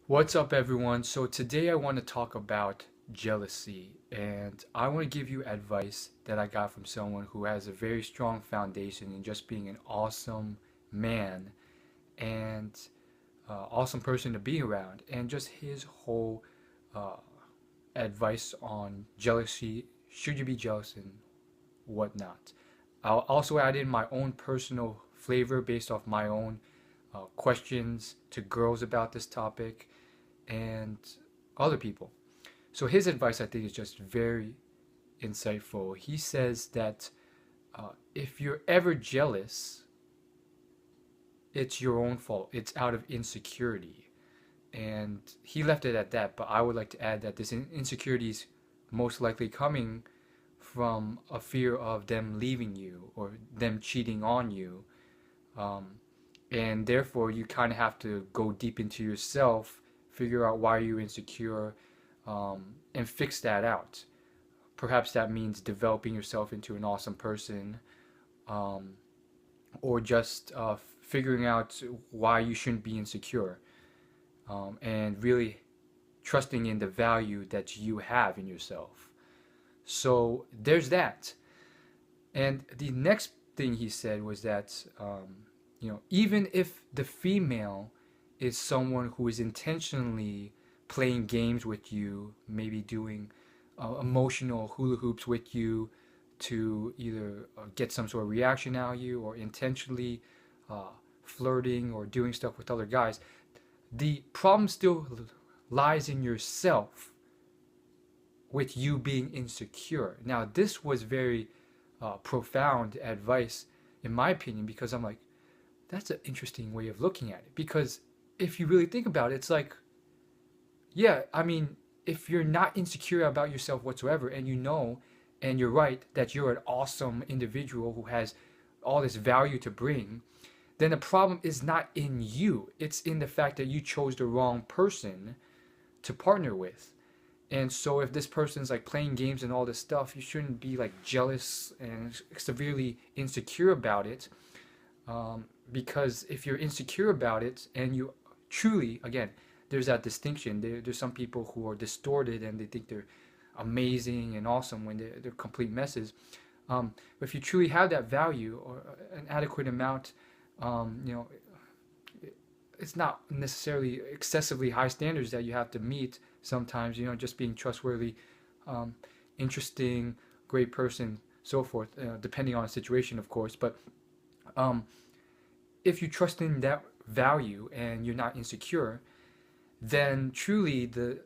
What's up, everyone? So, today I want to talk about jealousy, and I want to give you advice that I got from someone who has a very strong foundation in just being an awesome man and awesome person to be around, and just his whole uh, advice on jealousy. Should you be jealous and whatnot? I'll also add in my own personal flavor based off my own questions to girls about this topic and other people. So his advice, I think, is just very insightful. He says that if you're ever jealous, it's your own fault. It's out of insecurity. And he left it at that, but I would like to add that this insecurity is most likely coming from a fear of them leaving you or them cheating on you. Um, and therefore, you kind of have to go deep into yourself, figure out why you're insecure, and fix that out. Perhaps that means developing yourself into an awesome person, um, or just figuring out why you shouldn't be insecure, and really trusting in the value that you have in yourself. So there's that. And the next thing he said was that, even if the female is someone who is intentionally playing games with you, maybe doing emotional hula hoops with you to either get some sort of reaction out of you or intentionally uh, flirting or doing stuff with other guys, the problem still lies in yourself with you being insecure. Now, this was very profound advice, in my opinion, because I'm like, that's an interesting way of looking at it. Because if you really think about it, it's like, yeah, I mean, if you're not insecure about yourself whatsoever, and you know, and you're right, that you're an awesome individual who has all this value to bring, then the problem is not in you. It's in the fact that you chose the wrong person to partner with. And so if this person's like playing games and all this stuff, you shouldn't be like jealous and severely insecure about it. Because if you're insecure about it and you truly, again, there's that distinction. There's some people who are distorted and they think they're amazing and awesome when they're complete messes. But if you truly have that value or an adequate amount, you know, it's not necessarily excessively high standards that you have to meet sometimes, just being trustworthy, um, interesting, great person, so forth, depending on the situation, of course. But um, if you trust in that value and you're not insecure, then truly the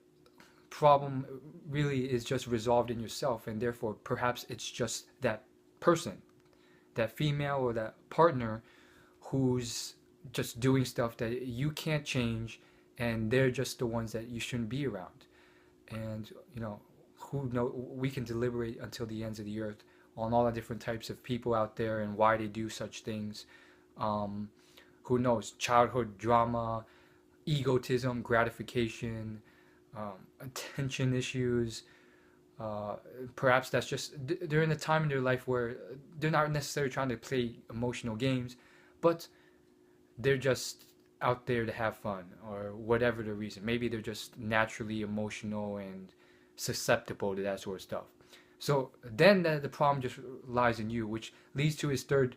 problem really is just resolved in yourself, and therefore perhaps it's just that person, that female or that partner who's just doing stuff that you can't change, and they're just the ones that you shouldn't be around. And who know, we can deliberate until the ends of the earth on all the different types of people out there and why they do such things. um, who knows, childhood drama, egotism, gratification, attention issues. uh, Perhaps that's just they're in a time in their life where they're not necessarily trying to play emotional games, but they're just out there to have fun or whatever the reason. Maybe they're just naturally emotional and susceptible to that sort of stuff. So then the problem just lies in you, which leads to his third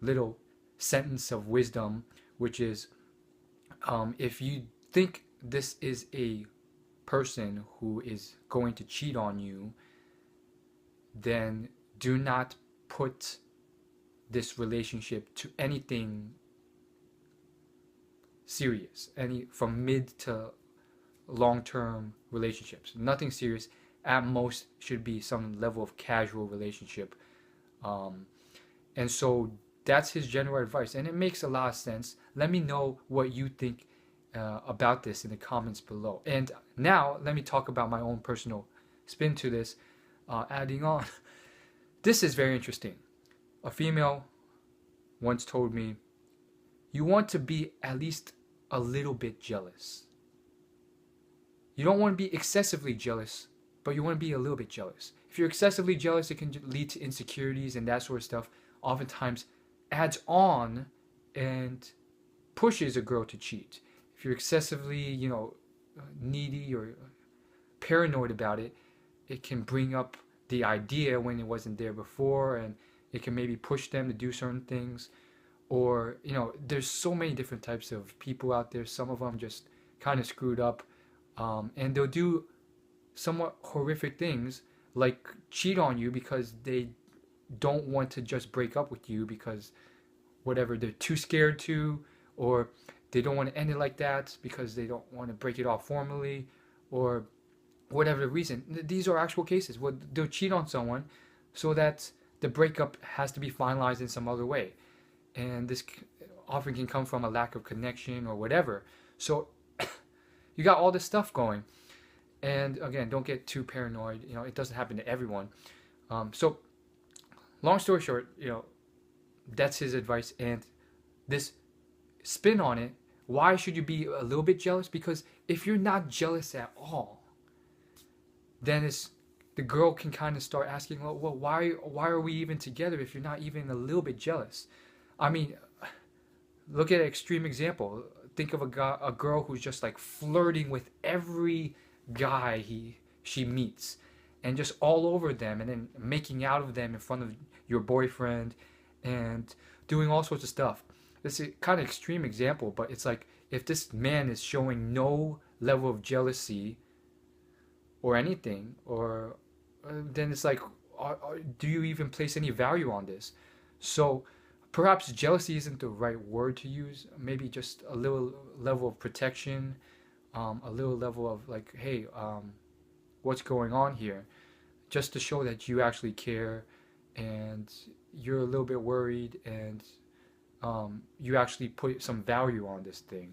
little sentence of wisdom, which is, if you think this is a person who is going to cheat on you, then do not put this relationship to anything serious, any from mid to long term relationships. Nothing serious. At most, should be some level of casual relationship. Um, and so that's his general advice, and it makes a lot of sense. Let me know what you think about this in the comments below. And now let me talk about my own personal spin to this. Adding on, this is very interesting. A female once told me, you want to be at least a little bit jealous. You don't want to be excessively jealous, but you want to be a little bit jealous. If you're excessively jealous, it can lead to insecurities and that sort of stuff. Oftentimes adds on and pushes a girl to cheat. if you're excessively, needy or paranoid about it, it can bring up the idea when it wasn't there before, and it can maybe push them to do certain things. Or, there's so many different types of people out there. Some of them just kind of screwed up, and they'll do somewhat horrific things like cheat on you because they don't want to just break up with you because whatever, they're too scared to, or they don't want to end it like that because they don't want to break it off formally, or whatever the reason. These are actual cases where they'll cheat on someone so that the breakup has to be finalized in some other way. And this often can come from a lack of connection or whatever. So you got all this stuff going. And again, don't get too paranoid. It doesn't happen to everyone. So long story short, that's his advice. And this spin on it, why should you be a little bit jealous? Because if you're not jealous at all, then the girl can kind of start asking, well, why are we even together if you're not even a little bit jealous? I mean, look at an extreme example. Think of a girl who's just like flirting with every guy she meets, and just all over them, and then making out of them in front of your boyfriend, and doing all sorts of stuff. This is kind of extreme example, but it's like if this man is showing no level of jealousy or anything, or then it's like, do you even place any value on this? So perhaps jealousy isn't the right word to use. Maybe just a little level of protection, a little level of like, hey, what's going on here? Just to show that you actually care and you're a little bit worried, and you actually put some value on this thing.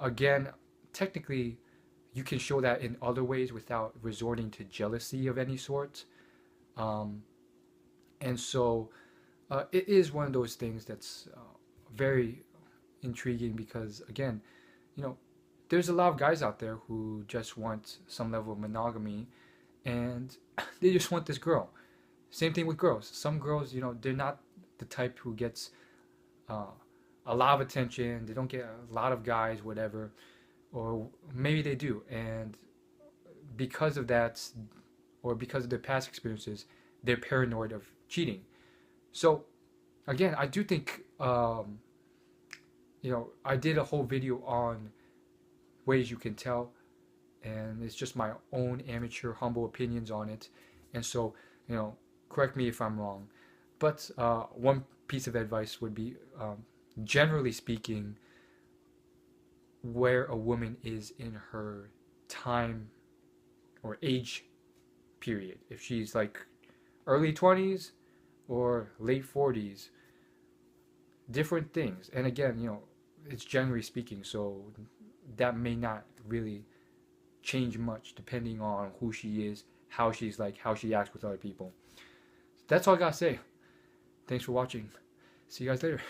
Again, technically, you can show that in other ways without resorting to jealousy of any sort. And so it is one of those things that's very intriguing because, again, there's a lot of guys out there who just want some level of monogamy, and they just want this girl. Same thing with girls. Some girls, they're not the type who gets a lot of attention. They don't get a lot of guys, whatever. Or maybe they do. And because of that, or because of their past experiences, they're paranoid of cheating. So, again, I do think, I did a whole video on ways you can tell, and it's just my own amateur, humble opinions on it. And so, correct me if I'm wrong. But one piece of advice would be, generally speaking, where a woman is in her time or age period. If she's like early 20s or late 40s, different things. And again, it's generally speaking, so that may not really change much depending on who she is, how she's like, how she acts with other people. That's all I gotta say. Thanks for watching. See you guys later.